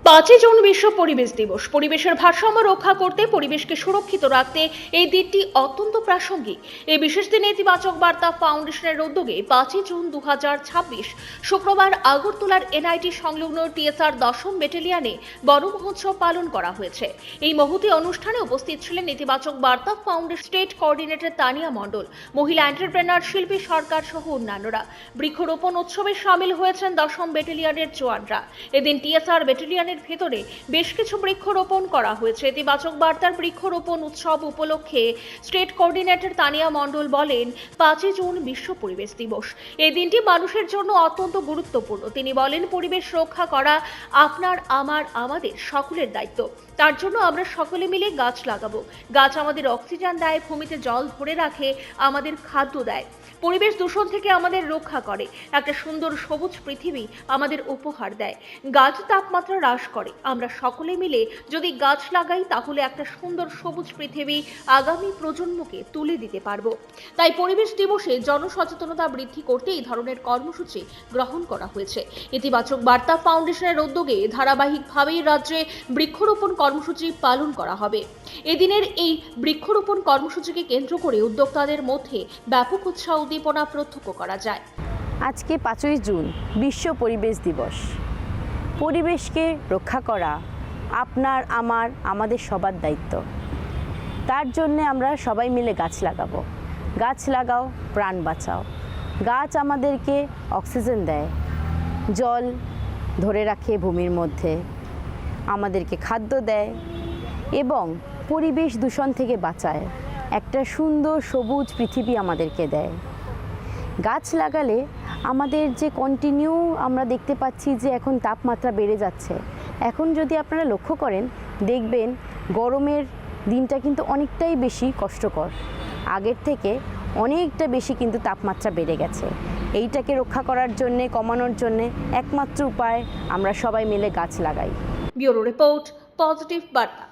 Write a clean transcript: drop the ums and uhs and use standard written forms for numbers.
5 June বিশ্ব পরিবেশ দিবস। পরিবেশের ভারসাম্য রক্ষা করতে, পরিবেশকে সুরক্ষিত রাখতে এই দিনটি অত্যন্ত প্রাসঙ্গিক। এই বিশেষ দিনে ইতিবাচক বার্তা ফাউন্ডেশনের উদ্যোগে 5 জুন 2026 শুক্রবার আগরতলার এনআইটি সংলগ্ন টিএসআর 10ম ব্যাটালিয়নে বন মহোৎসব পালন করা হয়েছে। এই মহতী অনুষ্ঠানে উপস্থিত ছিলেন ইতিবাচক বার্তা ফাউন্ডেশন স্টেট কোঅর্ডিনেটর তানিয়া মণ্ডল, মহিলা এন্টারপ্রেনার শিল্পী সরকার সহ অন্যান্যরা। বৃক্ষরোপণ উৎসবে সামিল হয়েছেন 10ম ব্যাটালিয়নের জওয়ানরা। এদিন টিএসআর ব্যাটালিয়নের ভেতরে বেশ কিছু বৃক্ষরোপণ করা হয়েছে। ইতিবাচক বার্তার বৃক্ষরোপণ উৎসব উপলক্ষে স্টেট কোঅর্ডিনেটর তানিয়া মণ্ডল বলেন, 5 জুন বিশ্ব পরিবেশ দিবস। এই দিনটি মানুষের জন্য অত্যন্ত গুরুত্বপূর্ণ। তিনি বলেন, পরিবেশ রক্ষা করা আপনার, আমার, আমাদের সকলের দায়িত্ব। তার জন্য আমরা সকলে মিলে গাছ লাগাবো। গাছ আমাদের অক্সিজেন দেয়, ভূমিতে জল ধরে রাখে, আমাদের খাদ্য দেয়, পরিবেশ দূষণ থেকে আমাদের রক্ষা করে, একটা সুন্দর সবুজ পৃথিবী আমাদের উপহার দেয়। গাছ তাপমাত্রা হ্রাস করে। আমরা সকলে মিলে যদি গাছ লাগাই, তাহলে একটা সুন্দর সবুজ পৃথিবী আগামী প্রজন্মকে তুলে দিতে পারবো। তাই পরিবেশ দিবসে জনসচেতনতা বৃদ্ধি করতে এই ধরনের কর্মসূচি গ্রহণ করা হয়েছে। ইতিবাচক বার্তা ফাউন্ডেশনের উদ্যোগে ধারাবাহিকভাবেই রাজ্যে বৃক্ষরোপণ কর্মসূচি পালন করা হবে। এদিনের এই বৃক্ষরোপণ কর্মসূচিকে কেন্দ্র করে উদ্যোক্তাদের মধ্যে ব্যাপক উৎসাহ উদ্দীপনা প্রত্যক্ষ করা যায়। আজকে 5ই জুন বিশ্ব পরিবেশ দিবস। পরিবেশকে রক্ষা করা আপনার, আমার, আমাদের সবার দায়িত্ব। তার জন্য আমরা সবাই মিলে গাছ লাগাবো। গাছ লাগাও, প্রাণ বাঁচাও। গাছ আমাদেরকে অক্সিজেন দেয়, জল ধরে রাখে ভূমির মধ্যে, আমাদেরকে খাদ্য দেয় এবং পরিবেশ দূষণ থেকে বাঁচায়। একটা সুন্দর সবুজ পৃথিবী আমাদেরকে দেয়। গাছ লাগালে আমাদের যে কন্টিনিউ আমরা দেখতে পাচ্ছি যে এখন তাপমাত্রা বেড়ে যাচ্ছে। এখন যদি আপনারা লক্ষ্য করেন, দেখবেন গরমের দিনটা কিন্তু অনেকটাই বেশি কষ্টকর। আগের থেকে অনেকটা বেশি কিন্তু তাপমাত্রা বেড়ে গেছে। এইটাকে রক্ষা করার জন্যে, কমানোর জন্যে একমাত্র উপায় আমরা সবাই মিলে গাছ লাগাই। ব্যুরো রিপোর্ট, পজিটিভ বার্তা।